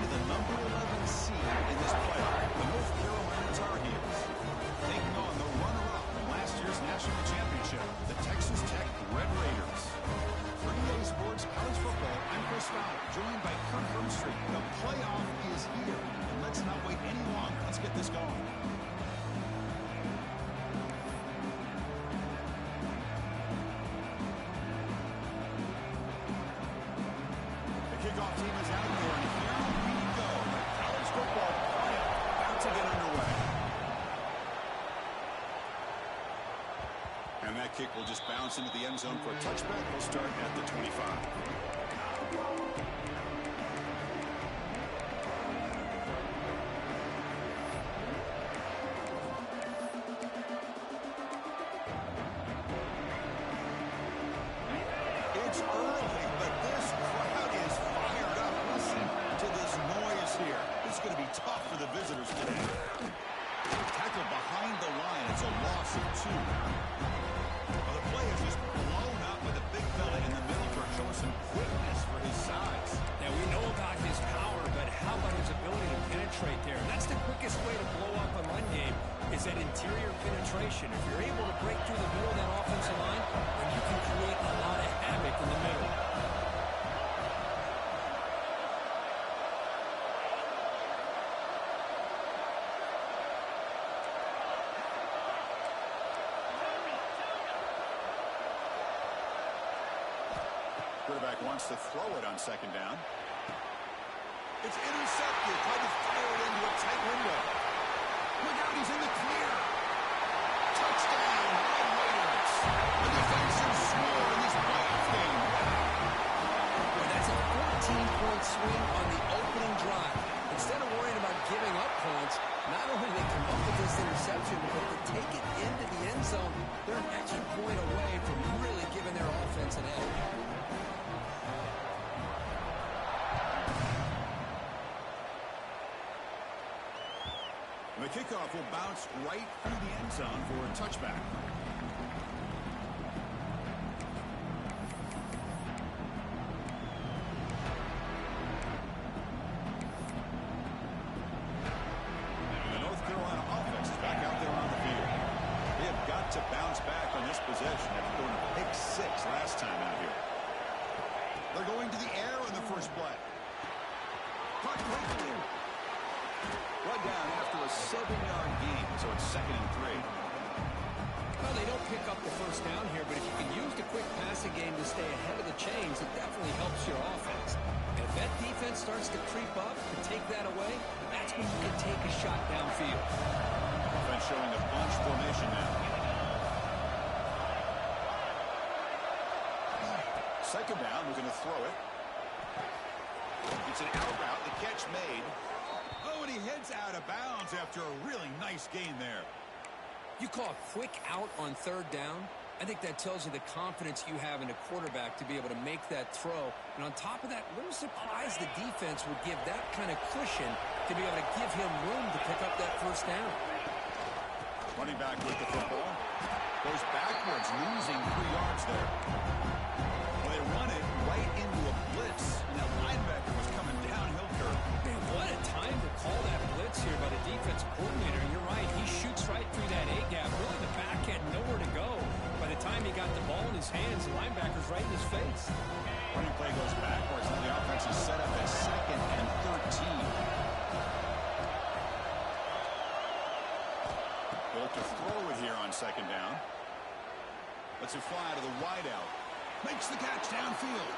be the number 11 seed in this playoff, the North Carolina Tar Heels. Taking on the runner-up from last year's national championship, the Texas Tech Red Raiders. For EA Sports College Football, I'm Chris Fowler, joined by Kirk Herbstreit. The playoff is here, and let's not wait any longer. Let's get this going. Kickoff team is out there, and here we go. The college football playoff about to get underway. And that kick will just bounce into the end zone for a touchback. We'll start at the 25. It's early, but this crowd is fired up. Listen to this noise here. It's going to be tough for the visitors today. Tackle behind the line. It's a loss of 2. Well, the play is just blown up by the big fella in the middle for showing some quickness for his size. Now, we know about his power, but how about his ability to penetrate there? And that's the quickest way to blow up a run game is that interior penetration. If you're able to break through the middle of that offensive line, then you can create a lot of havoc in the middle. Quarterback wants to throw it on second down. It's intercepted. Tried to fire it into a tight window. Look out, he's in the clear. Touchdown, Red Raiders. The defensive score in this playoff game. Well, that's a 14-point swing on the opening drive. Instead of worrying about giving up points, not only do they come up with this interception, but they take it into the end zone. They're an extra point away from really giving their offense an edge. The kickoff will bounce right through the end zone for a touchback. And the North Carolina offense is back out there on the field. They have got to bounce back on this possession after going to pick 6 last time out here. They're going to the air on the first play. Caught quickly. Run down after a 7-yard gain, so it's 2nd and 3. Well, they don't pick up the first down here, but if you can use the quick passing game to stay ahead of the chains, it definitely helps your offense. And if that defense starts to creep up and take that away, that's when you can take a shot downfield. Offense showing a bunch formation now. Second down, we're going to throw it. It's an out route, the catch made. Oh, and he heads out of bounds after a really nice gain there. You call a quick out on third down? I think that tells you the confidence you have in a quarterback to be able to make that throw. And on top of that, a little surprised the defense would give that kind of cushion to be able to give him room to pick up that first down. Running back with the football. Goes backwards, losing 3 yards there. Well, they run it right into a blitz, and that linebacker was coming downhill curve. Man, what a time to call that blitz here by the defensive coordinator. You're right, he shoots right through that A-gap. Really, the back had nowhere to go. By the time he got the ball in his hands, the linebacker's right in his face. Running play goes backwards, and the offense is set up at 2nd and 13. Built to throw it here on second down. Lets it fly to the wideout. Makes the catch downfield.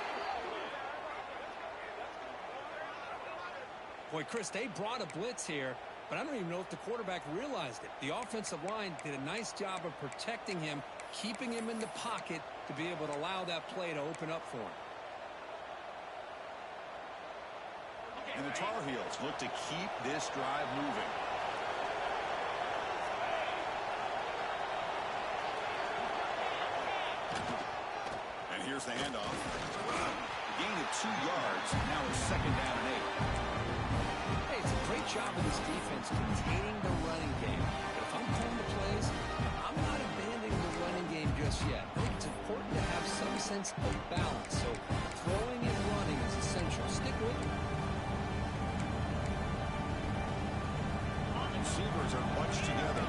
Boy, Chris, they brought a blitz here, but I don't even know if the quarterback realized it. The offensive line did a nice job of protecting him, keeping him in the pocket to be able to allow that play to open up for him. And the Tar Heels look to keep this drive moving. And here's the handoff. Gain of 2 yards. Now it's 2nd down and 8. Hey, it's a great job of this defense containing the running game. But if I'm calling the plays, I'm not abandoning the running game just yet. I think it's important to have some sense of balance. So throwing and running is essential. Stick with it. receivers are bunched together.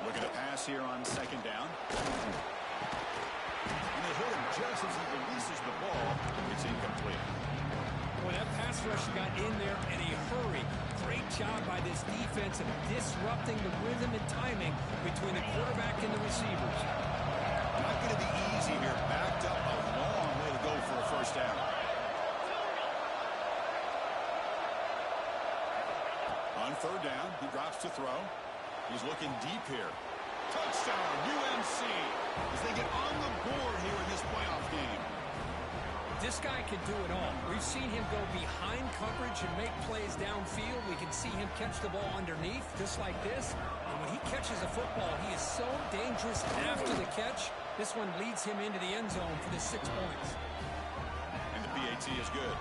Looking to pass here on second down. And they hit him just as he releases the ball. It's incomplete. Well, that pass rush got in there in a hurry. Great job by this defense of disrupting the rhythm and timing between the quarterback and the receivers. Not going to be easy here. Backed up a long way to go for a first down. On third down, he drops to throw. He's looking deep here. Touchdown, UNC, as they get on the board here in this playoff game. This guy can do it all. We've seen him go behind coverage and make plays downfield. We can see him catch the ball underneath, just like this. And when he catches a football, he is so dangerous after the catch. This one leads him into the end zone for the 6 points. And the PAT is good.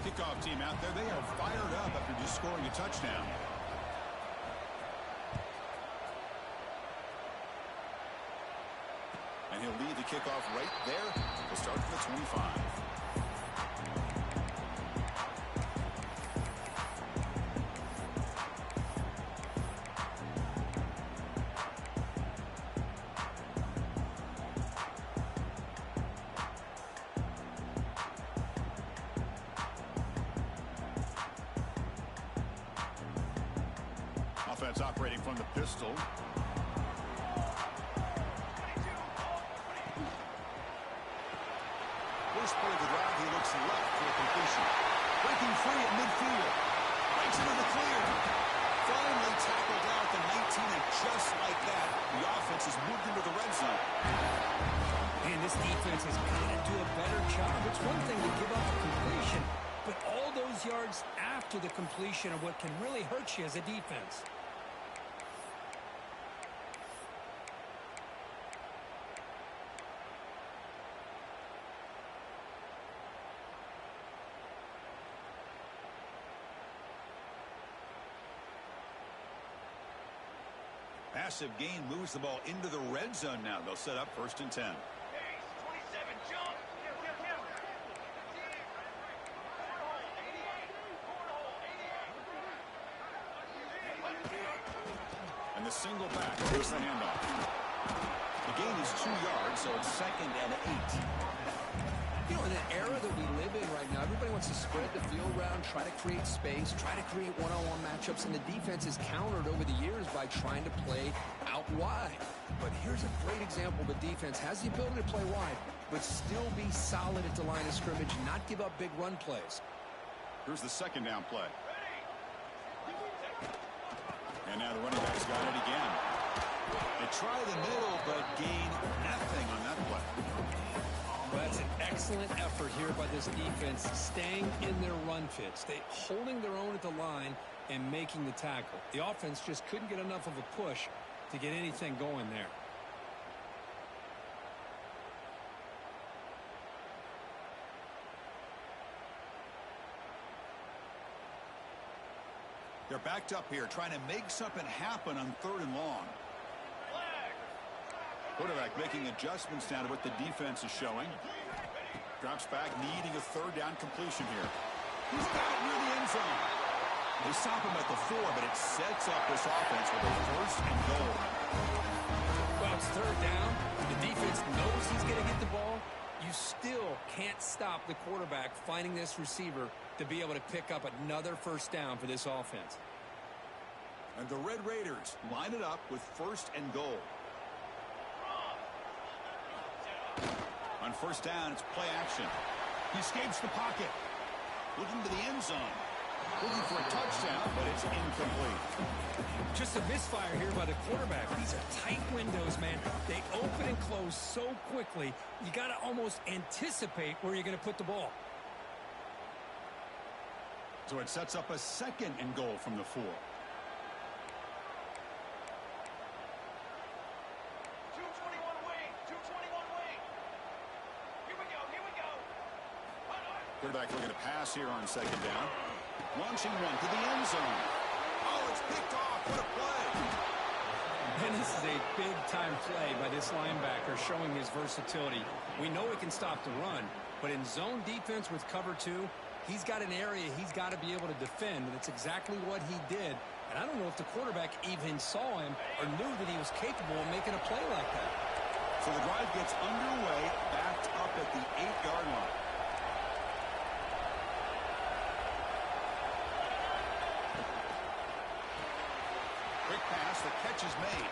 Kickoff team out there, they are fired up after just scoring a touchdown. And he'll lead the kickoff right there to start for the 25. Offense operating from the pistol. First play of the drive, he looks left for a completion. Breaking free at midfield. Breaks into the clear. Finally tackled out at the 19, and just like that, the offense has moved into the red zone. And this defense has got to do a better job. It's one thing to give up a completion, but all those yards after the completion are what can really hurt you as a defense. Massive gain moves the ball into the red zone now. They'll set up 1st and 10. And the single back. Here's the handoff. The gain is 2 yards, so it's 2nd and 8. You know, in an era that we live in right now, everybody wants to spread the field around, try to create space, try to create one-on-one matchups, and the defense is countered over the years by trying to play out wide. But here's a great example. The defense has the ability to play wide, but still be solid at the line of scrimmage, not give up big run plays. Here's the 2nd down play. And now the running back's got it again. They try the middle, but gain nothing on that play. Well, that's an excellent effort here by this defense, staying in their run fits. They holding their own at the line and making the tackle. The offense just couldn't get enough of a push to get anything going there. They're backed up here, trying to make something happen on 3rd and long. Quarterback making adjustments now to what the defense is showing. Drops back, needing a 3rd down completion here. He's got it near the end zone. They stop him at the 4, but it sets up this offense with a 1st and goal. Well, it's 3rd down. The defense knows he's going to get the ball. You still can't stop the quarterback finding this receiver to be able to pick up another 1st down for this offense. And the Red Raiders line it up with 1st and goal. On 1st down, it's play action. He escapes the pocket. Looking to the end zone. Looking for a touchdown, but it's incomplete. Just a misfire here by the quarterback. These are tight windows, man. They open and close so quickly, you got to almost anticipate where you're going to put the ball. So it sets up a 2nd and goal from the 4. Quarterback looking to pass here on 2nd down. Launching one to the end zone. Oh, it's picked off. What a play. And this is a big-time play by this linebacker showing his versatility. We know he can stop the run, but in zone defense with cover 2, he's got an area he's got to be able to defend, and it's exactly what he did. And I don't know if the quarterback even saw him or knew that he was capable of making a play like that. So the drive gets underway, backed up at the 8-yard line. Quick pass, the catch is made.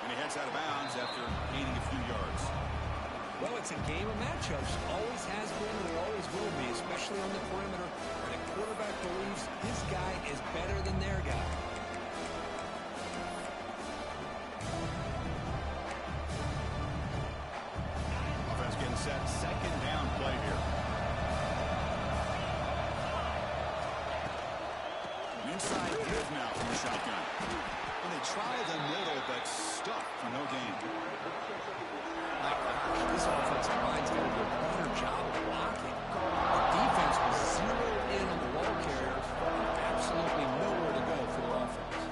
And he heads out of bounds after gaining a few yards. Well, it's a game of matchups. Always has been and it always will be, especially on the perimeter where the quarterback believes his guy is better than their guy. Offense getting set. Second down play here. Inside give now from the shotgun. And they try the middle, but stuck for no gain. My gosh, this offensive line's got to do a better job of blocking. The defense was zeroed in on the ball carrier. Absolutely nowhere to go for the offense.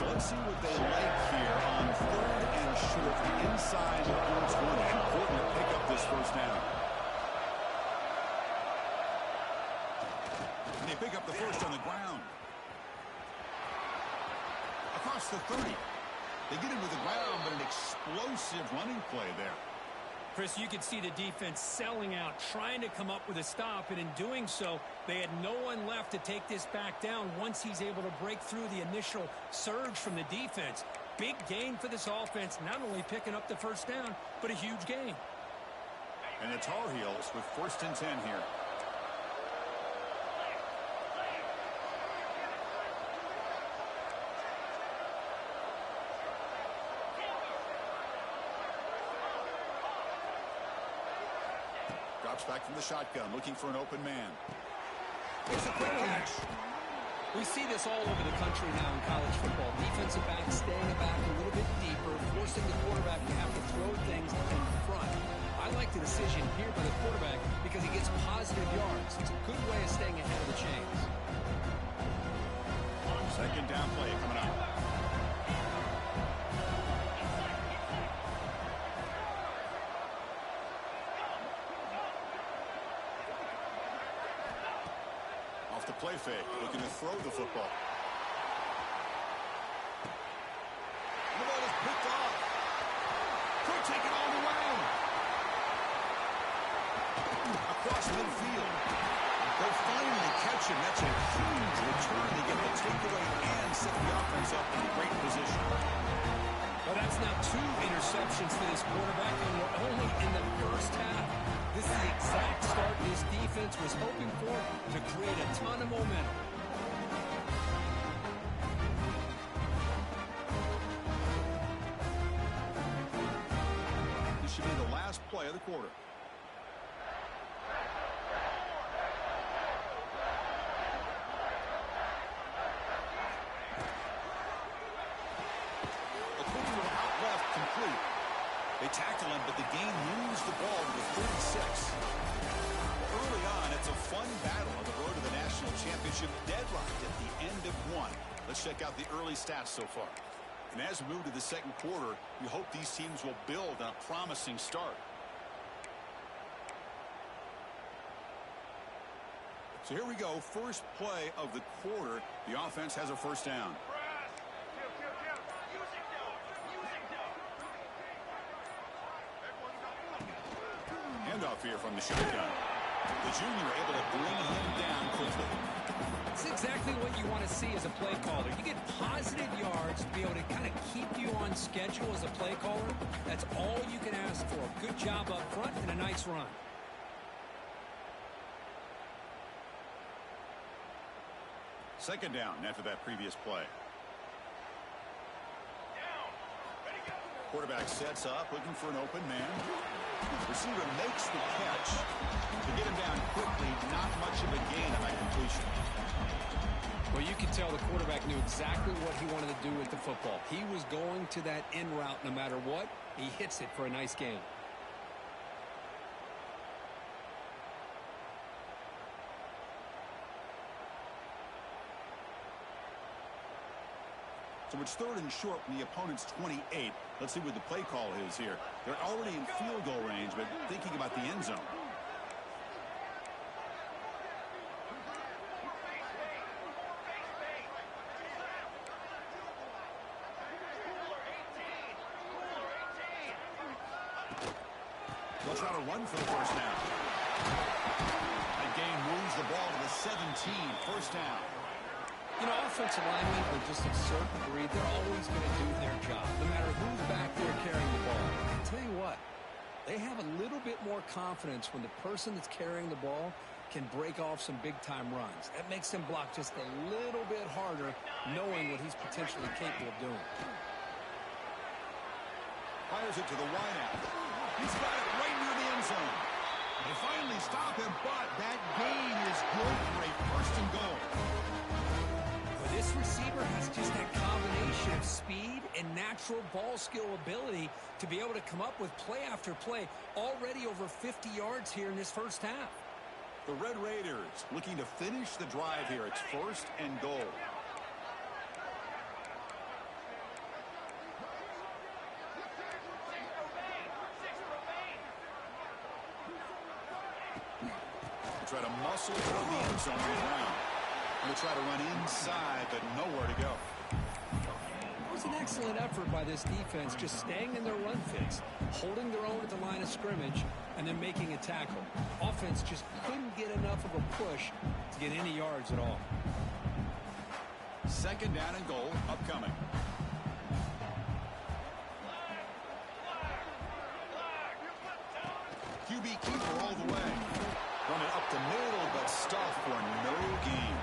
Let's see what they like here on 3rd and short inside the own 20. Important to pick up this first down. And they pick up the first on the ground. Across the 30. They get into the ground, but an explosive running play there. Chris, you could see the defense selling out, trying to come up with a stop, and in doing so, they had no one left to take this back down once he's able to break through the initial surge from the defense. Big gain for this offense, not only picking up the first down, but a huge gain. And the Tar Heels with 1st and 10 here. Drops back from the shotgun, looking for an open man. It's a quick catch. We see this all over the country now in college football. Defensive backs staying back a little bit deeper, forcing the quarterback to have to throw things in front. I like the decision here by the quarterback because he gets positive yards. It's a good way of staying ahead of the chains. Second down play coming up. Off the play fake, looking to throw the football. The ball is picked off. Could take it all the way. Across midfield. They'll finally catch him. That's a huge return to get the takeaway and set the offense up in a great position. Well, that's now 2 interceptions for this quarterback, and we're only in the first half. This is the exact start this defense was hoping for to create a ton of momentum. This should be the last play of the quarter. Complete. They tackle him, but the game moves the ball to the 36. Early on, it's a fun battle on the road to the national championship, deadlocked at the end of 1. Let's check out the early stats so far. And as we move to the second quarter, we hope these teams will build on a promising start. So here we go, first play of the quarter. The offense has a first down. Handoff here from the shotgun. The junior able to bring him down quickly. It's exactly what you want to see as a play caller. You get positive yards to be able to kind of keep you on schedule as a play caller. That's all you can ask for. Good job up front and a nice run. Second down after that previous play. Quarterback sets up, looking for an open man. Receiver makes the catch. To get him down quickly, not much of a gain on that completion. Well, you can tell the quarterback knew exactly what he wanted to do with the football. He was going to that in route no matter what. He hits it for a nice gain. So it's 3rd and short from the opponent's 28. Let's see what the play call is here. They're already in field goal range, but thinking about the end zone. They'll try to run for the first down. That game moves the ball to the 17. First down. You know, offensive linemen are just a certain breed. They're always going to do their job, no matter who's back there carrying the ball. I'll tell you what, they have a little bit more confidence when the person that's carrying the ball can break off some big-time runs. That makes them block just a little bit harder, knowing what he's potentially capable of doing. Fires it to the wideout. He's got it right near the end zone. They finally stop him, but that gain is good for a first and goal. This receiver has just that combination of speed and natural ball skill ability to be able to come up with play after play, already over 50 yards here in this first half. The Red Raiders looking to finish the drive here. It's first and goal. They try to muscle toward the end zone around. They'll try to run inside, but nowhere to go. It was an excellent effort by this defense, just staying in their run fits, holding their own at the line of scrimmage, and then making a tackle. Offense just couldn't get enough of a push to get any yards at all. 2nd down and goal upcoming. QB keeper all the way. Running up the middle, but stuffed for no gain.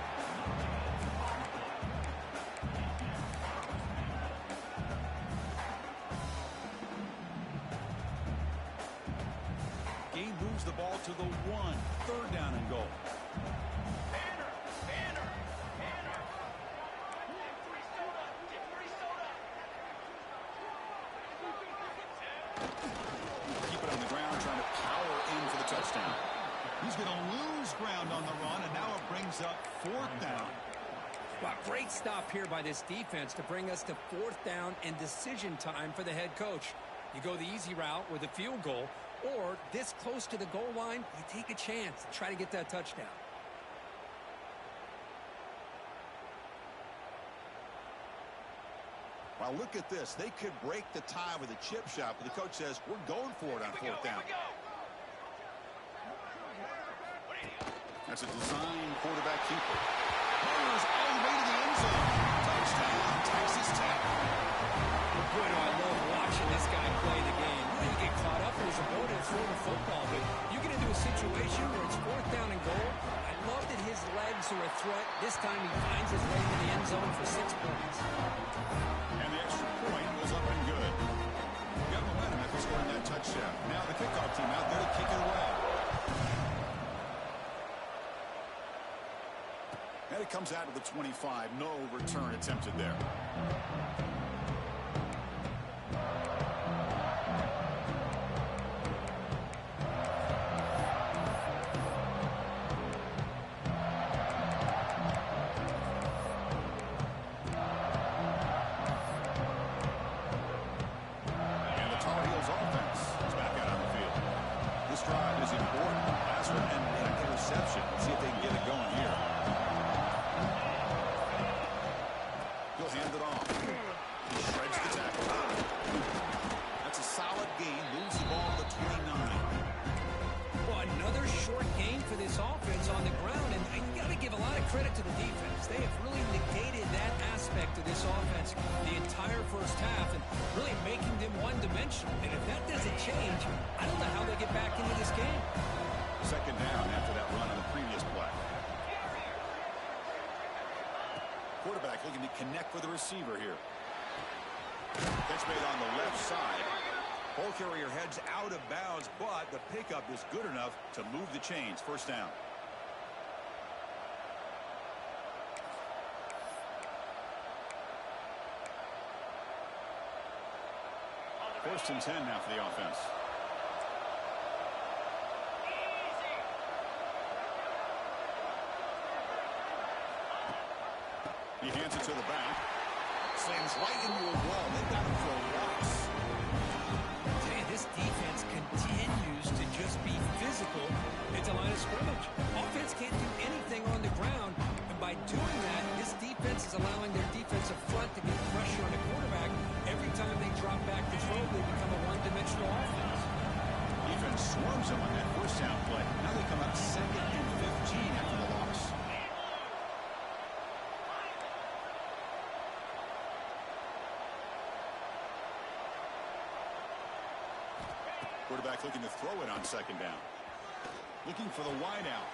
Gain moves the ball to the 1. 3rd down and goal. Keep it on the ground, trying to power in for the touchdown. He's going to lose ground on the run, and now it brings up 4th down. Well, great stop here by this defense to bring us to 4th down and decision time for the head coach. You go the easy route with a field goal, or this close to the goal line, you take a chance to try to get that touchdown. Well, look at this. They could break the tie with a chip shot, but the coach says, we're going for it on 4th down. That's a design quarterback keeper. Fires all the way to the end zone. Touchdown, Texas Tech. Boy, do I love watching this guy play the game. You know, you get caught up in his ability to throw the football, but you get into a situation where it's 4th down and goal. I love that his legs are a threat. This time he finds his way into the end zone for 6 points. And the extra point was up and good. Got momentum after scoring that touchdown. Now the kickoff team out there to kick it away. And it comes out to the 25. No return attempted there. And the Tar Heels offense is back out on the field. This drive is important. Last one and an interception. Let's see if they can get it going here. He'll hand it off. He shreds the tackle. That's a solid gain. Moves the ball to the 29. Well, another short game for this offense on the ground, and you got to give a lot of credit to the defense. They have really negated that aspect of this offense the entire first half and really making them one-dimensional. And if that doesn't change, I don't know how they get back into this game. 2nd down after that run on the previous play. Quarterback looking to connect with the receiver here. That's made on the left side. Ball carrier heads out of bounds, but the pickup is good enough to move the chains. First down. First and 10 now for the offense. He hands it to the back. Slams right into a wall. They've got him for rocks. This defense continues to just be physical at the line of scrimmage. Offense can't do anything on the ground, and by doing that, this defense is allowing their defensive front to get pressure on the quarterback. Every time they drop back to throw, they become a one-dimensional offense. Defense swarms them on that first down play. Now they come out 2nd and 15 after the loss. Quarterback looking to throw it on 2nd down. Looking for the wide out.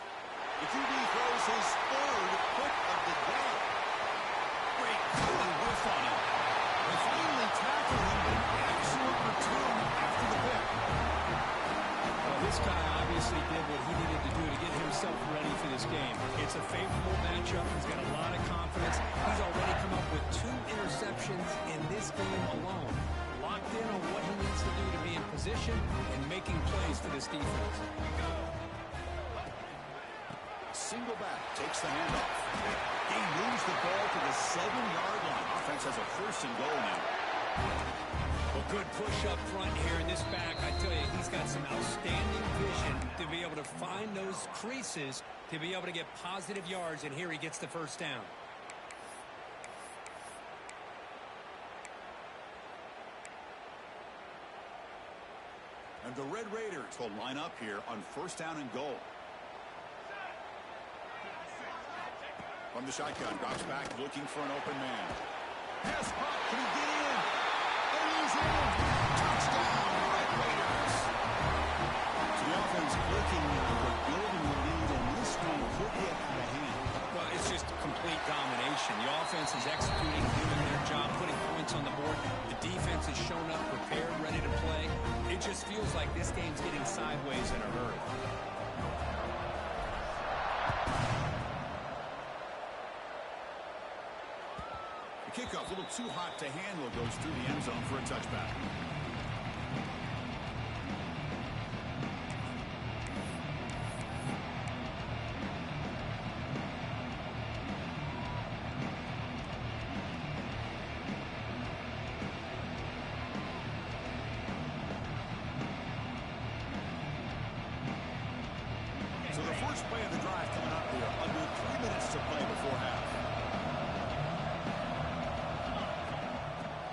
The QB throws his 3rd pick of the day. Great early whiff on him. They finally tackle him, but an excellent return after the pick. Well, this guy obviously did what he needed to do to get himself ready for this game. It's a favorable matchup. He's got a lot of confidence. He's already come up with 2 interceptions in this game alone. Locked in on what he needs to do to be in position and making plays for this defense. Single back takes the handoff. He moves the ball to the 7-yard line. Offense has a 1st and goal now. Well, good push up front here in this back. I tell you, he's got some outstanding vision to be able to find those creases, to be able to get positive yards, and here he gets the 1st down. And the Red Raiders will line up here on 1st down and goal. From the shotgun, drops back looking for an open man. Pass hot, can he get in? And he's in! Touchdown, Red Raiders! So the offense looking for building the lead, and this one could get out of hand. Well, it's just complete domination. The offense is executing, doing their job, putting points on the board. The defense has shown up, prepared, ready to play. It just feels like this game's getting sideways in a hurry. The kickoff, a little too hot to handle, goes through the end zone for a touchback. So the first play of the drive coming up here. Under 3 minutes to play before half.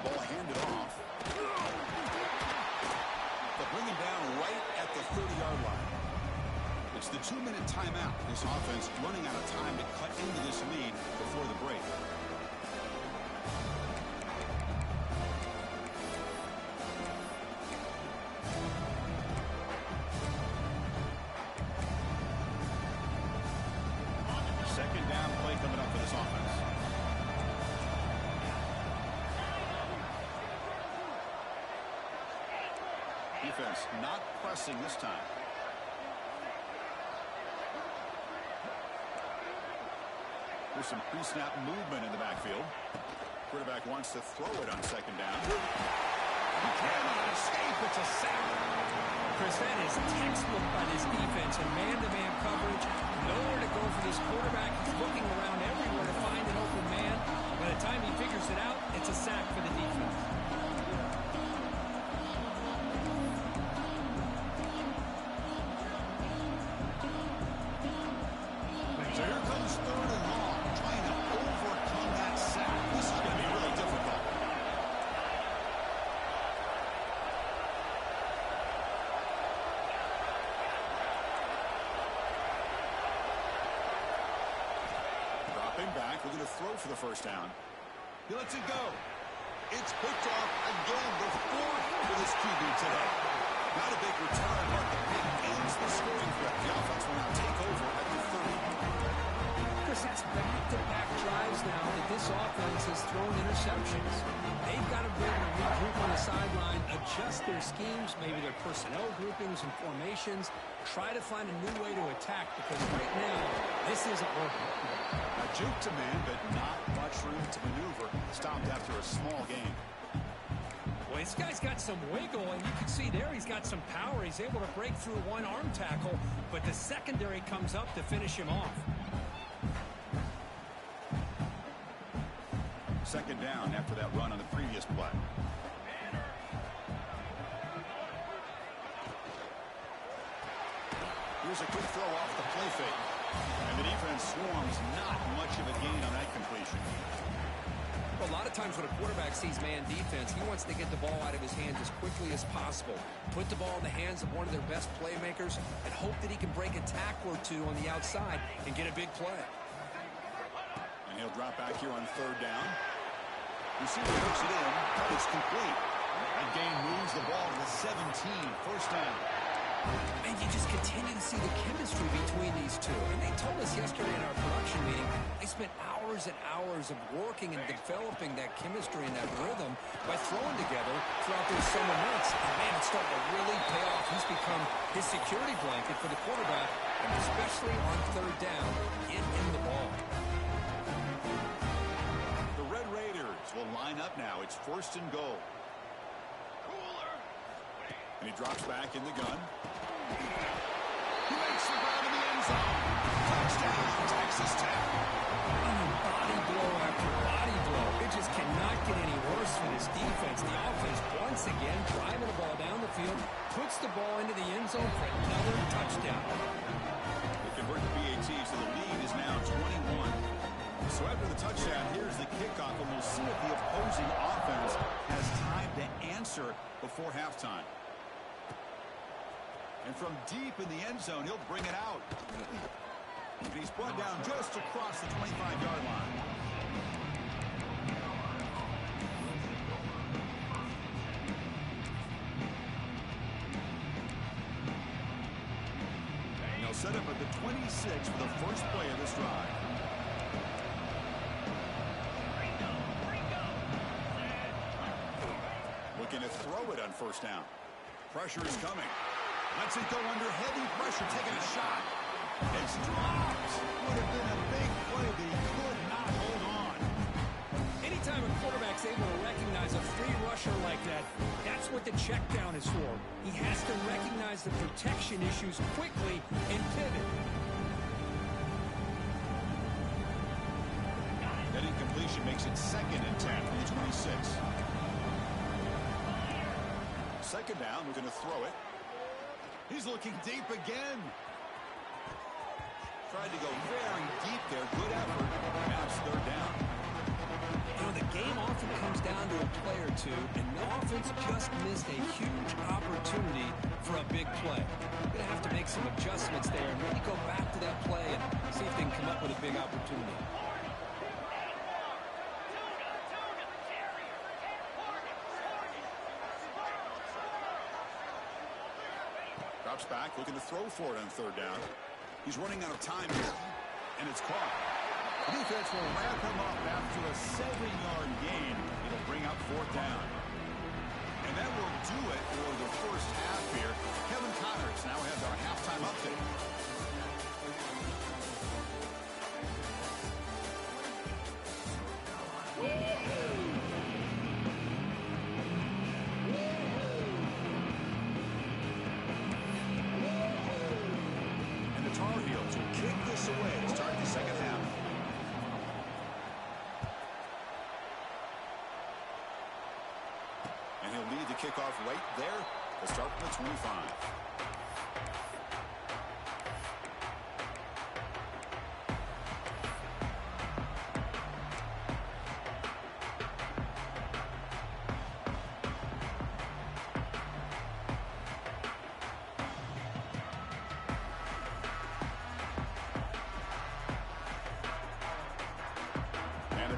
Ball handed off. They'll bring him down right at the 30-yard line. It's the 2-minute timeout. This offense running out of time to cut into this lead before the break. Second down play coming up for this offense. Defense not pressing this time. There's some pre-snap movement in the backfield. Quarterback wants to throw it on 2nd down. He cannot escape. It's a sack. Chris, that is textbook by this defense and man-to-man coverage. Nowhere to go for this quarterback. He's looking around everywhere to find an open man. By the time he figures it out, it's a sack for the defense. So here comes 3rd and long, trying to overcome that sack. This is going to be really difficult. Dropping back, we're going to throw for the 1st down. He lets it go. It's picked off again, the 4th for this QB today. Not a big return, but the pick ends the scoring threat. The offense will now take over at the 30. Chris, it's back-to-back drives now that this offense has thrown interceptions. They've got to be able to regroup on the adjust their schemes, maybe their personnel groupings and formations, try to find a new way to attack because right now, this isn't working. A juke to man, but not much room to maneuver. Stopped after a small game. Well, this guy's got some wiggle, and you can see there he's got some power. He's able to break through one arm tackle, but the secondary comes up to finish him off. Second down after that run on the previous play. Here's a quick throw off the play fake. And the defense swarms, not much of a gain on that completion. A lot of times when a quarterback sees man defense, he wants to get the ball out of his hands as quickly as possible. Put the ball in the hands of one of their best playmakers and hope that he can break a tackle or two on the outside and get a big play. And he'll drop back here on third down. Receiver hooks it in. It's complete. That gain moves the ball to the 17. First down. And you just continue to see the chemistry between these two. And they told us yesterday in our production meeting, they spent hours and hours of working and developing that chemistry and that rhythm by throwing together throughout those summer months. And man, it's starting to really pay off. He's become his security blanket for the quarterback, and especially on third down, get him the ball. The Red Raiders will line up now. It's first and goal. And he drops back in the gun. He makes the grab in the end zone. Touchdown, Texas Tech. Body blow after body blow. It just cannot get any worse for this defense. The offense once again driving the ball down the field, puts the ball into the end zone for another touchdown. They convert the BAT, so the lead is now 21. So after the touchdown, here's the kickoff, and we'll see if the opposing offense has time to answer before halftime. And from deep in the end zone, he'll bring it out. And he's brought down just across the 25-yard line. And they'll set up at the 26 for the first play of this drive. Looking to throw it on first down. Pressure is coming. Lets it go under heavy pressure, taking a shot. It's dropped. Would have been a big play, but he could not hold on. Anytime a quarterback's able to recognize a free rusher like that, that's what the check down is for. He has to recognize the protection issues quickly and pivot. That incompletion makes it second and 10 from the 26. Second down, we're going to throw it. He's looking deep again. Tried to go very deep there. Good effort. Now it's third down. You know, the game often comes down to a play or two, and the offense just missed a huge opportunity for a big play. They're going to have to make some adjustments there and really go back to that play and see if they can come up with a big opportunity. Drops back, looking to throw for it on third down. He's running out of time here, and it's caught. The defense will wrap him up after a 7-yard gain. It'll bring up fourth down. And that will do it for the first half here. Kevin Connors now has our halftime update. Away to start the second half. And he'll lead the kickoff right there to start from the 25.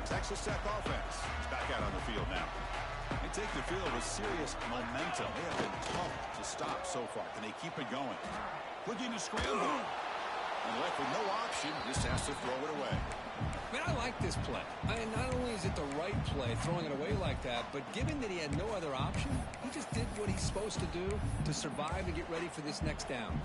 Texas Tech offense is back out on the field now. They take the field with serious momentum. They have been tough to stop so far. Can they keep it going? Looking to scramble. And left with no option, just has to throw it away. Man, I like this play. Not only is it the right play, throwing it away like that, but given that he had no other option, he just did what he's supposed to do to survive and get ready for this next down.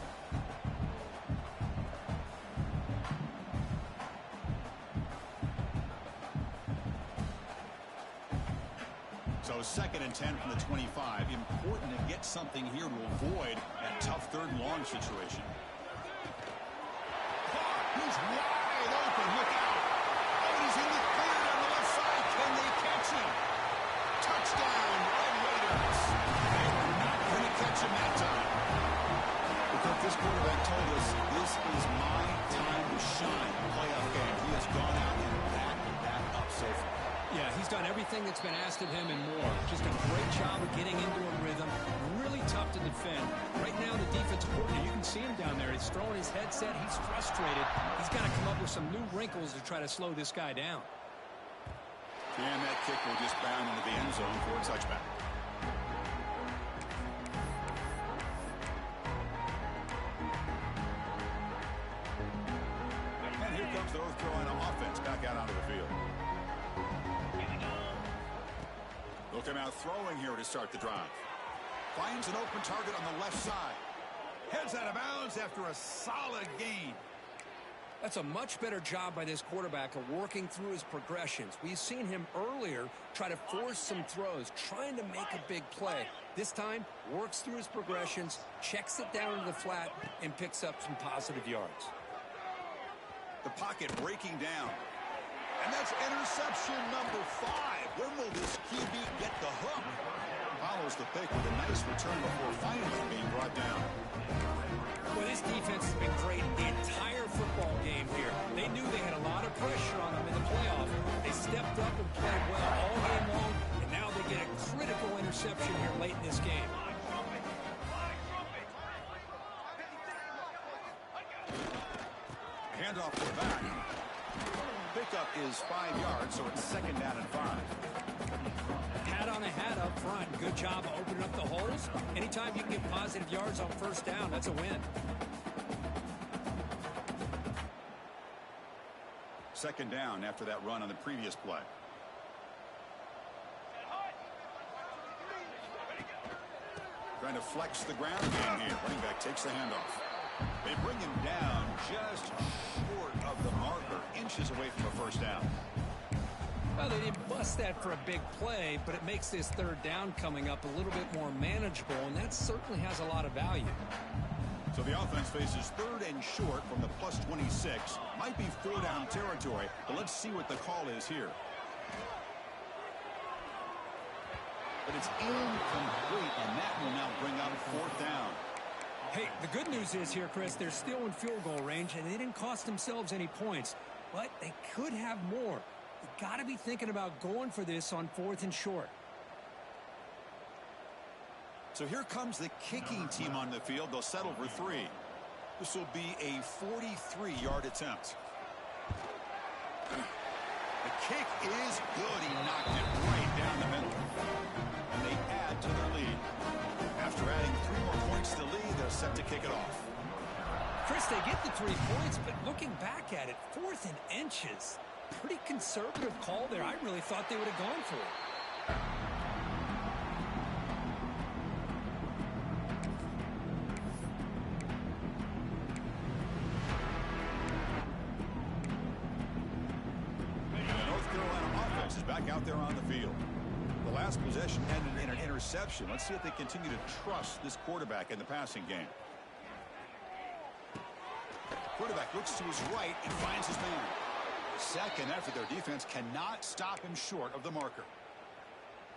So 2nd and 10 from the 25. Important to get something here to avoid that tough 3rd and long situation. He's wide open. Look out. Oh, he's in the clear down the left side. Can they catch him? Touchdown, Red Raiders. They were not going to catch him that time. Because this quarterback told us, this is my time to shine. Playoff game. He has gone out and backed that up so far. Yeah, he's done everything that's been asked of him and more. Just a great job of getting into a rhythm. Really tough to defend. Right now, the defensive coordinator, you can see him down there. He's throwing his headset. He's frustrated. He's got to come up with some new wrinkles to try to slow this guy down. And that kick will just bound into the end zone for a touchback. And here comes the North Carolina offense back out onto the field. They'll come out throwing here to start the drive. Finds an open target on the left side. Heads out of bounds after a solid gain. That's a much better job by this quarterback of working through his progressions. We've seen him earlier try to force some throws, trying to make a big play. This time, works through his progressions, checks it down to the flat, and picks up some positive yards. The pocket breaking down. And that's interception number 5. When will this QB get the hook? Follows the pick with a nice return before finally being brought down. Well, this defense has been great the entire football game here. They knew they had a lot of pressure on them in the playoff. They stepped up and played well all game long, and now they get a critical interception here late in this game. Handoff to the back. Pickup is 5 yards, so it's 2nd down and 5. Hat on a hat up front. Good job of opening up the holes. Anytime you can get positive yards on 1st down, that's a win. 2nd down after that run on the previous play. Trying to flex the ground game here. Running back takes the handoff. They bring him down just short of the marker, inches away from a 1st down. Well, they didn't bust that for a big play, but it makes this 3rd down coming up a little bit more manageable, and that certainly has a lot of value. So the offense faces 3rd and short from the plus 26. Might be 4-down territory, but let's see what the call is here. But it's incomplete, and that will now bring up 4th down. Hey, the good news is here, Chris, they're still in field goal range, and they didn't cost themselves any points, but they could have more. You got to be thinking about going for this on 4th and short. So here comes the kicking team on the field. They'll settle for 3. This will be a 43-yard attempt. The kick is good. He knocked it right down the middle. And they add to their lead. After adding 3 more points to the lead, they're set to kick it off. Chris, they get the 3 points, but looking back at it, 4th and inches. Pretty conservative call there. I really thought they would have gone for it. The North Carolina offense is back out there on the field. The last possession ended in an interception. Let's see if they continue to trust this quarterback in the passing game. Quarterback looks to his right and finds his man. 2nd after their defense cannot stop him short of the marker.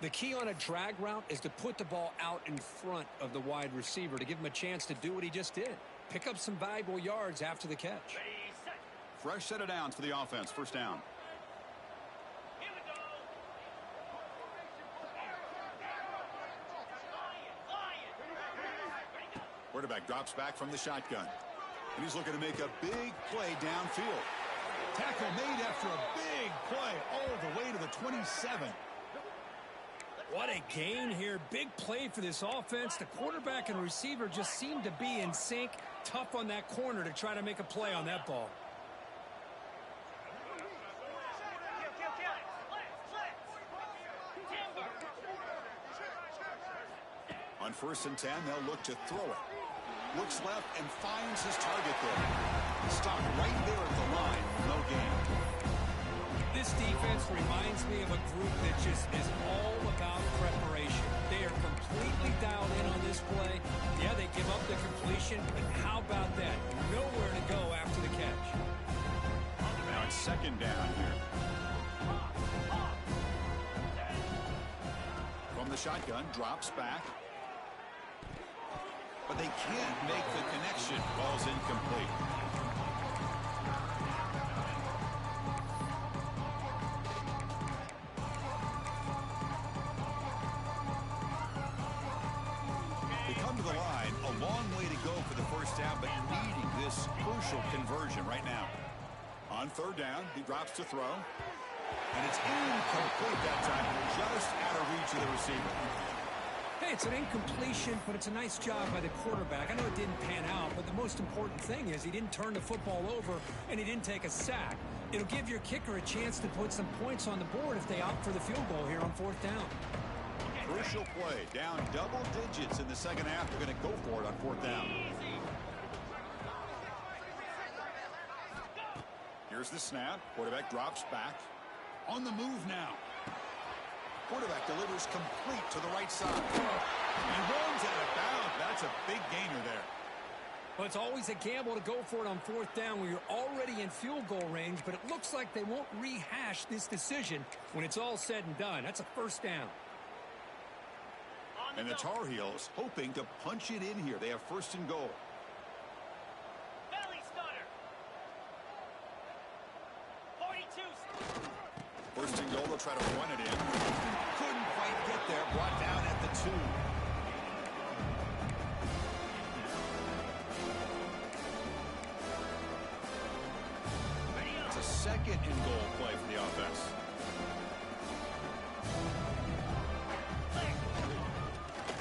The key on a drag route is to put the ball out in front of the wide receiver to give him a chance to do what he just did. Pick up some valuable yards after the catch. Fresh set of downs for the offense. 1st down. Quarterback drops back from the shotgun. And he's looking to make a big play downfield. Tackle made after a big play all the way to the 27. What a gain here. Big play for this offense. The quarterback and receiver just seem to be in sync. Tough on that corner to try to make a play on that ball. On 1st and 10, they'll look to throw it. Looks left and finds his target there. Stopped right there at the line. No gain. This defense reminds me of a group that just is all about preparation. They are completely dialed in on this play. Yeah, they give up the completion, but how about that? Nowhere to go after the catch. Now it's 2nd down here. From the shotgun, drops back. But they can't make the connection. Ball's incomplete. They come to the line, a long way to go for the 1st down, but needing this crucial conversion right now. On 3rd down, he drops to throw. And it's incomplete that time, just out of reach of the receiver. Hey, it's an incompletion, but it's a nice job by the quarterback. I know it didn't pan out, but the most important thing is he didn't turn the football over and he didn't take a sack. It'll give your kicker a chance to put some points on the board if they opt for the field goal here on 4th down. Crucial play, down double digits in the 2nd half. They're going to go for it on 4th down. Here's the snap. Quarterback drops back. On the move now. Quarterback delivers complete to the right side. He runs out of bounds. That's a big gainer there. Well, it's always a gamble to go for it on 4th down when you're already in field goal range, but it looks like they won't rehash this decision when it's all said and done. That's a 1st down. And the Tar Heels hoping to punch it in here. They have 1st and goal. Belly stunner. 42. 1st and goal, they'll try to run it in. Couldn't quite get there. Brought down at the 2. It's a 2nd and goal play for the offense.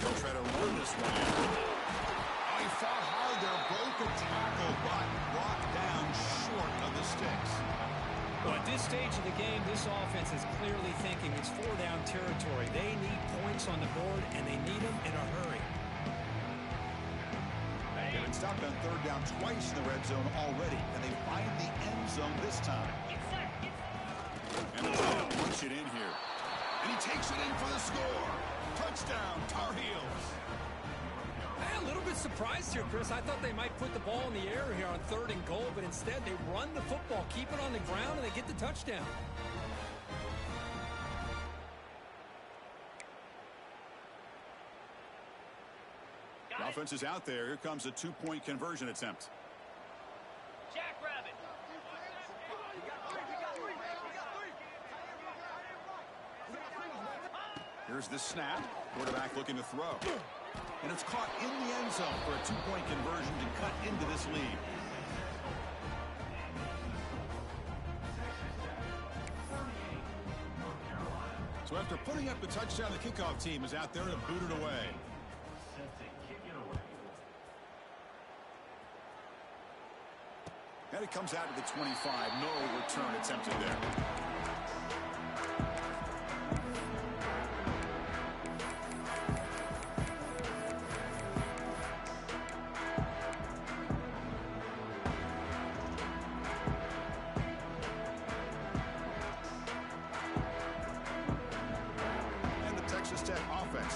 They'll try to run this one in. Oh, he fought hard there. Broke a tackle, but brought down short of the sticks. Well, at this stage of the game, this offense is clearly thinking it's 4-down territory. They need points on the board, and they need them in a hurry. They've been stopped on 3rd down twice in the red zone already, and they find the end zone this time. And they're trying to punch it in here. And he takes it in for the score. Touchdown, Tar Heels. A little bit surprised here, Chris. I thought they might put the ball in the air here on 3rd and goal, but instead they run the football, keep it on the ground, and they get the touchdown. The offense is out there. Here comes a 2-point conversion attempt. Jackrabbit. Here's the snap. Quarterback looking to throw. And it's caught in the end zone for a 2-point conversion to cut into this lead. So after putting up the touchdown, the kickoff team is out there to boot it away. And it comes out to the 25. No return attempted there.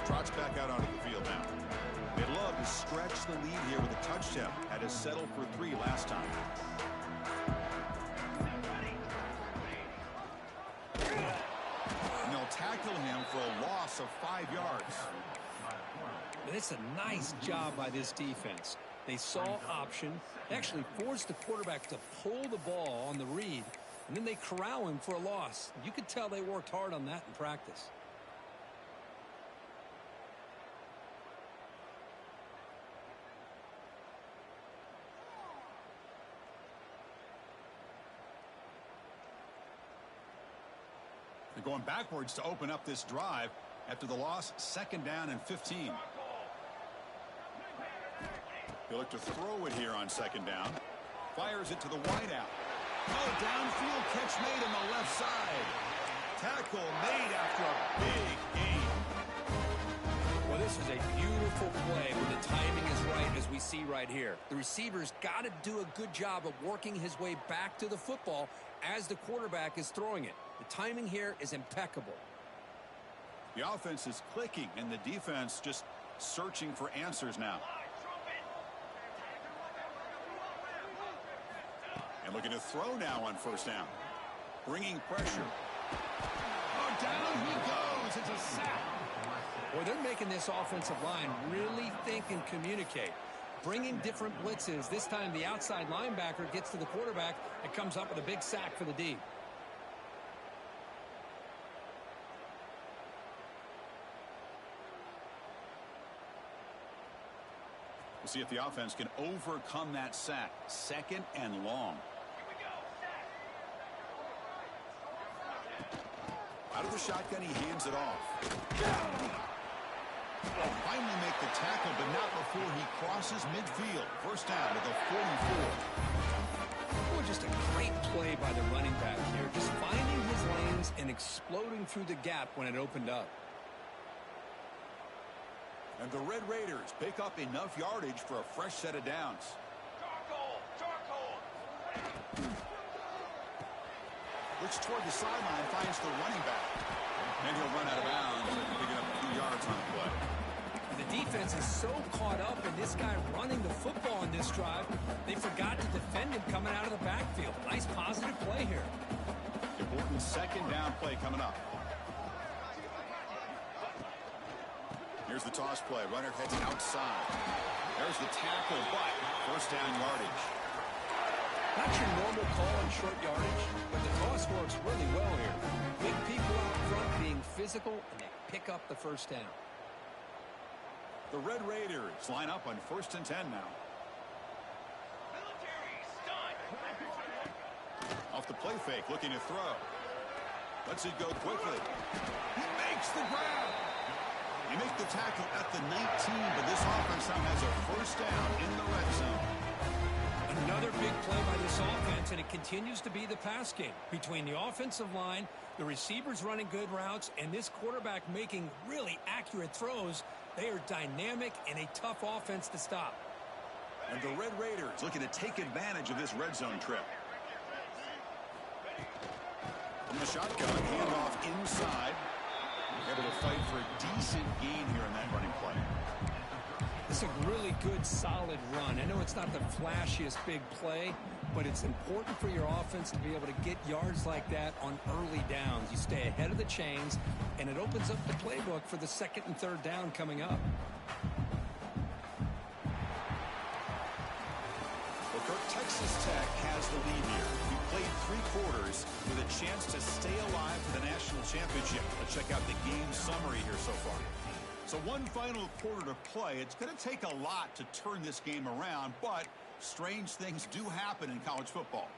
Trots back out onto the field now. They'd love to stretch the lead here with a touchdown. Had to settle for 3 last time. And they'll tackle him for a loss of 5 yards. It's a nice job by this defense. They saw option, actually forced the quarterback to pull the ball on the read, and then they corral him for a loss. You could tell they worked hard on that in practice. They're going backwards to open up this drive after the loss. 2nd down and 15. He'll look to throw it here on 2nd down. Fires it to the wideout. Oh, downfield catch made on the left side. Tackle made after a big gain. Well, this is a beautiful beautiful play when the timing is right, as we see right here. The receiver's got to do a good job of working his way back to the football as the quarterback is throwing it. The timing here is impeccable. The offense is clicking, and the defense just searching for answers now. And looking to throw now on first down. Bringing pressure. Oh, down he goes. It's a sack. Boy, they're making this offensive line really think and communicate. Bringing different blitzes. This time the outside linebacker gets to the quarterback and comes up with a big sack for the D. We'll see if the offense can overcome that sack. 2nd and long. Out of the shotgun, he hands it off. Finally make the tackle, but not before he crosses midfield. First down at the 44. Oh, just a great play by the running back here. Just finding his lanes and exploding through the gap when it opened up. And the Red Raiders pick up enough yardage for a fresh set of downs. Looks toward the sideline, finds the running back. And he'll run out of bounds, picking up a few yards on the play. The defense is so caught up in this guy running the football in this drive, they forgot to defend him coming out of the backfield. Nice positive play here. Important 2nd down play coming up. Here's the toss play. Runner heads outside. There's the tackle, but first down yardage. Not your normal call on short yardage, but the toss works really well here. Big people out front being physical, and they pick up the first down. The Red Raiders line up on 1st and 10 now. Off the play fake, looking to throw. Lets it go quickly. He makes the grab. He makes the tackle at the 19, but this offense now has a first down in the red zone. Another big play by this offense, and it continues to be the pass game. Between the offensive line, the receivers running good routes, and this quarterback making really accurate throws, they are dynamic and a tough offense to stop. And the Red Raiders looking to take advantage of this red zone trip. From the shotgun, handoff inside. Able to fight for a decent gain here in that running play. It's a really good, solid run. I know it's not the flashiest big play, but it's important for your offense to be able to get yards like that on early downs. You stay ahead of the chains, and it opens up the playbook for the 2nd and 3rd down coming up. Well, Kirk, Texas Tech has the lead here. He played 3 quarters with a chance to stay alive for the national championship. Let's check out the game summary here so far. So one final quarter to play. It's going to take a lot to turn this game around, but strange things do happen in college football.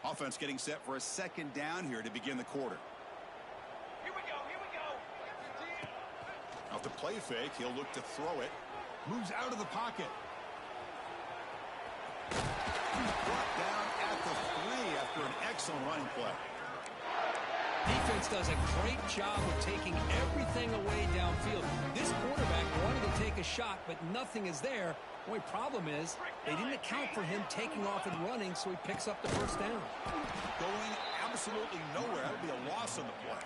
Offense getting set for a 2nd down here to begin the quarter. Here we go. Off the play fake, he'll look to throw it. Moves out of the pocket. Brought down at the 3 after an excellent running play. Defense does a great job of taking everything away downfield. This quarterback wanted to take a shot, but nothing is there. The only problem is they didn't account for him taking off and running, so he picks up the first down. Going absolutely nowhere. That would be a loss on the play.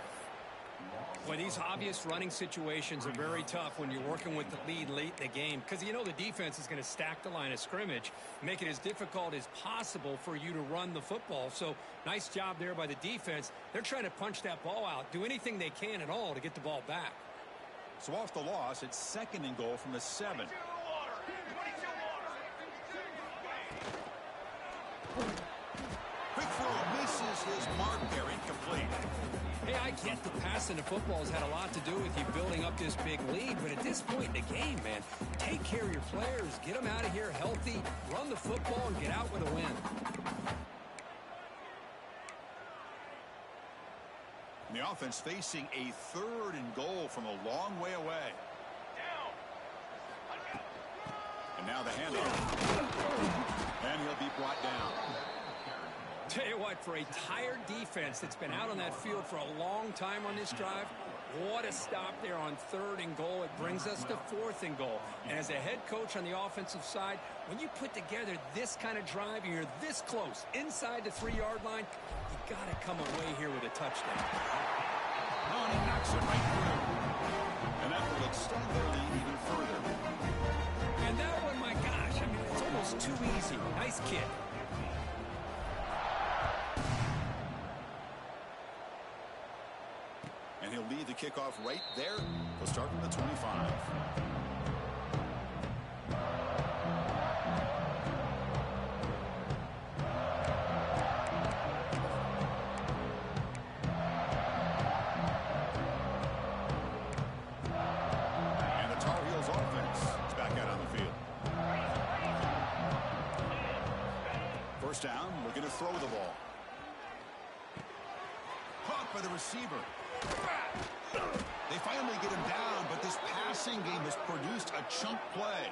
Well, these obvious running situations are very tough when you're working with the lead late in the game, because you know the defense is going to stack the line of scrimmage, make it as difficult as possible for you to run the football. So nice job there by the defense. They're trying to punch that ball out, do anything they can at all to get the ball back. So off the loss, it's 2nd and goal from the 7. Quick throw misses his mark there, incomplete. Hey, I get the passing of football has had a lot to do with you building up this big lead, but at this point in the game, man, take care of your players, get them out of here healthy, run the football, and get out with a win. And the offense facing a 3rd and goal from a long way away. And now the handoff. And he'll be brought down. Tell you what, for a tired defense that's been out on that field for a long time on this drive, what a stop there on 3rd and goal. It brings us to 4th and goal. And as a head coach on the offensive side, when you put together this kind of drive and you're this close inside the 3-yard line, you got to come away here with a touchdown. Oh, and he knocks it right through. And that will extend their lead even further. And that one, my gosh, I mean, it's almost too easy. Nice kick. And he'll lead the kickoff right there. He'll start from the 25. And the Tar Heels offense is back out on the field. First down, looking to throw the ball. Caught by the receiver. They finally get him down, but this passing game has produced a chunk play.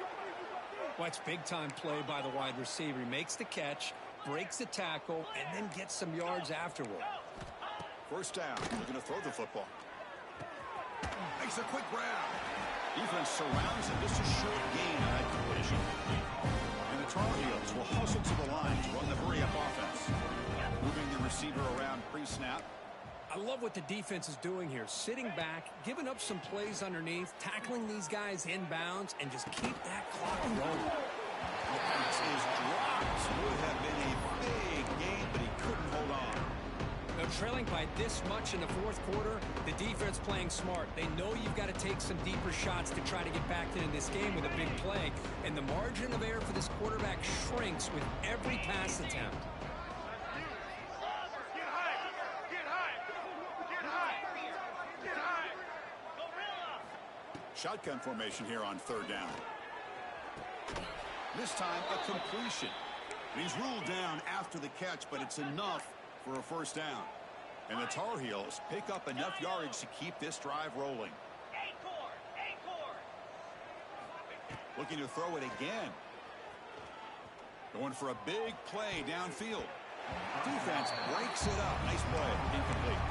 Well, it's big-time play by the wide receiver. He makes the catch, breaks the tackle, and then gets some yards afterward. First down, looking to throw the football. Makes a quick grab. Defense surrounds him. Just a short gain on that completion. And the Tar Heels will hustle to the line to run the hurry-up offense. Moving the receiver around pre-snap. I love what the defense is doing here. Sitting back, giving up some plays underneath, tackling these guys inbounds, and just keep that clock rolling. The pass is dropped. Would have been a big gain, but he couldn't hold on. Now, trailing by this much in the 4th quarter, the defense playing smart. They know you've got to take some deeper shots to try to get back into this game with a big play. And the margin of error for this quarterback shrinks with every pass attempt. Shotgun formation here on 3rd down. This time a completion. He's ruled down after the catch, but it's enough for a first down. And the Tar Heels pick up enough yardage to keep this drive rolling. Looking to throw it again. Going for a big play downfield. Defense breaks it up. Nice play. Incomplete.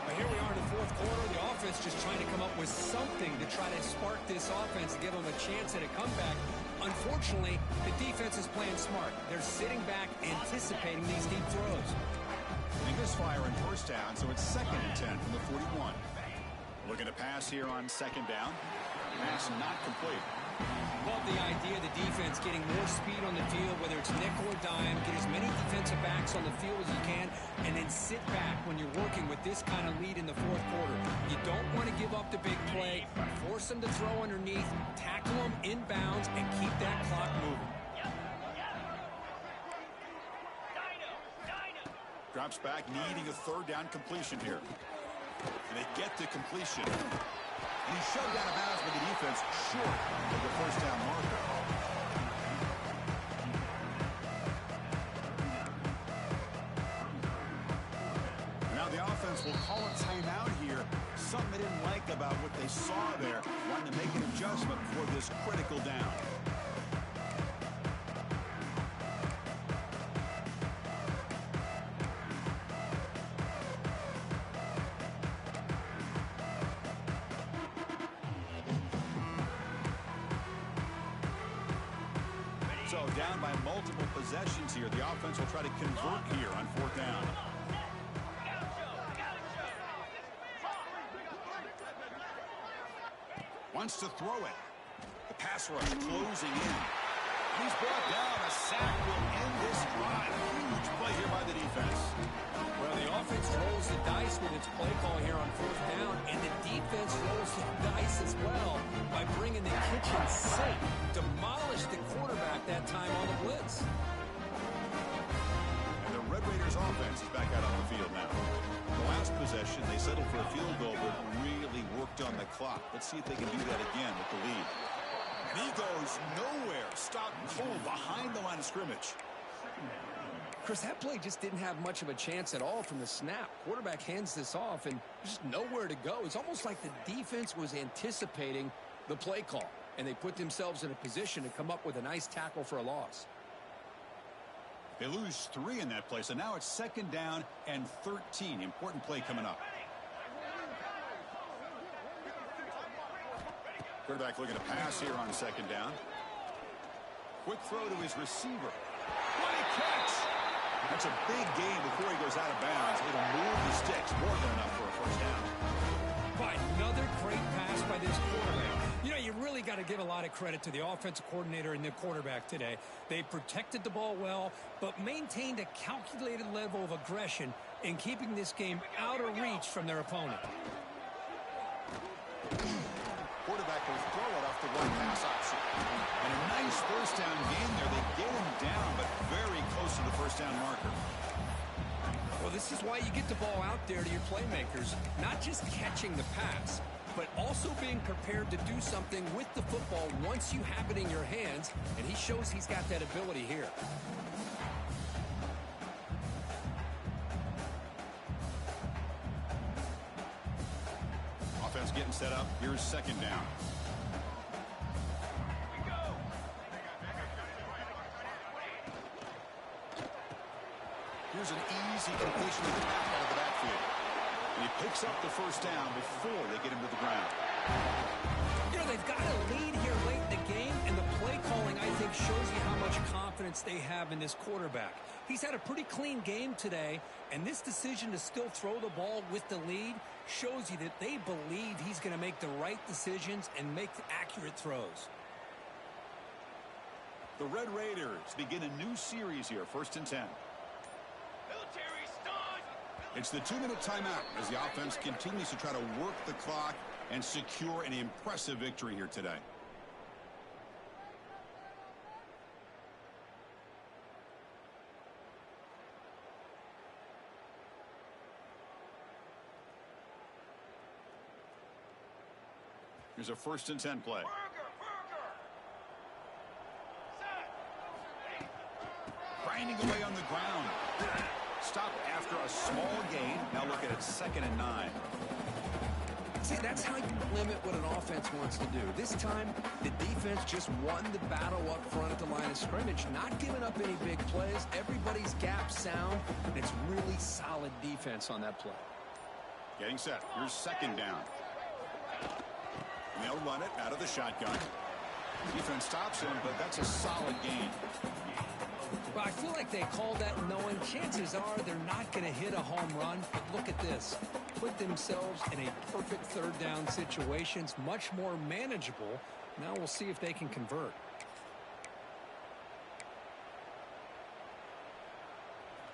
But here we are in the 4th quarter. The offense just trying to come up with something to try to spark this offense to give them a chance at a comeback. Unfortunately, the defense is playing smart. They're sitting back, anticipating these deep throws. They misfire in first down, so it's 2nd and 10 from the 41. Looking to pass here on 2nd down. Pass not complete. Love the idea of the defense getting more speed on the field, whether it's nickel or dime. Get as many defensive backs on the field as you can, and then sit back when you're working with this kind of lead in the 4th quarter. You don't want to give up the big play. Force them to throw underneath, tackle them inbounds, and keep that clock moving. Drops back, needing a 3rd down completion here. And they get the completion. And he's shoved out of bounds by the defense, short of the first down marker. Now the offense will call a timeout here. Something they didn't like about what they saw there. Wanting to make an adjustment for this critical down. So down by multiple possessions here. The offense will try to convert here on 4th down. Wants to throw it. The pass rush closing in. He's brought down. A sack will end this drive. Huge play here by the defense. Well, the offense rolls the dice with its play call here on 4th down, and the defense rolls the dice as well by bringing the kitchen sink. Demolished the quarterback that time on the blitz. And the Red Raiders offense is back out on the field now. The last possession, they settled for a field goal, but really worked on the clock. Let's see if they can do that again with the lead. And he goes nowhere. Stopped cold behind the line of scrimmage. Chris, that play just didn't have much of a chance at all from the snap. Quarterback hands this off, and just nowhere to go. It's almost like the defense was anticipating the play call, and they put themselves in a position to come up with a nice tackle for a loss. They lose 3 in that play, so now it's 2nd down and 13. Important play coming up. Quarterback looking to pass here on 2nd down. Quick throw to his receiver. What a catch! That's a big gain before he goes out of bounds. It'll move the sticks, more than enough for a first down. But another great pass by this quarterback. You know, you really got to give a lot of credit to the offensive coordinator and the quarterback today. They protected the ball well, but maintained a calculated level of aggression in keeping this game out of reach from their opponent. Quarterback will throw it off the one pass option. And a nice first down gain there. They get him down, but very close to the first down marker. Well, this is why you get the ball out there to your playmakers. Not just catching the pass, but also being prepared to do something with the football once you have it in your hands. And he shows he's got that ability here. Offense getting set up. Here's 2nd down. Here's an easy completion of the pass out of the backfield. And he picks up the first down before they get him to the ground. You know, they've got a lead here late in the game, and the play calling, I think, shows you how much confidence they have in this quarterback. He's had a pretty clean game today, and this decision to still throw the ball with the lead shows you that they believe he's going to make the right decisions and make accurate throws. The Red Raiders begin a new series here, 1st and 10. It's the 2-minute timeout as the offense continues to try to work the clock and secure an impressive victory here today. Here's a 1st and 10 play. Grinding away on the ground. Stop after a small gain. Now look at it, 2nd and 9. See, that's how you limit what an offense wants to do. This time, the defense just won the battle up front at the line of scrimmage, not giving up any big plays. Everybody's gap sound, and it's really solid defense on that play. Getting set. Here's 2nd down. And they'll run it out of the shotgun. Defense stops him, but that's a solid gain. Well, I feel like they called that knowing chances are they're not going to hit a home run. But look at this. Put themselves in a perfect 3rd down situation. It's much more manageable. Now we'll see if they can convert.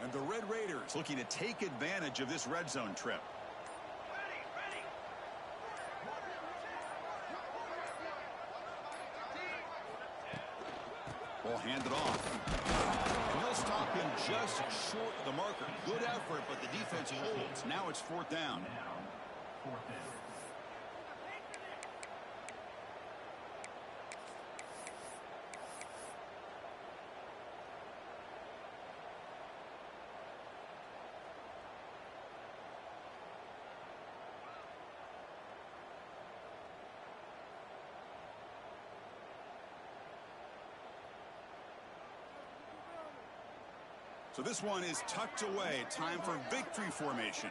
And the Red Raiders looking to take advantage of this red zone trip. Ball handed off. And they'll stop him just short of the marker. Good effort, but the defense holds. Now it's 4th down. So this one is tucked away. Time for victory formation.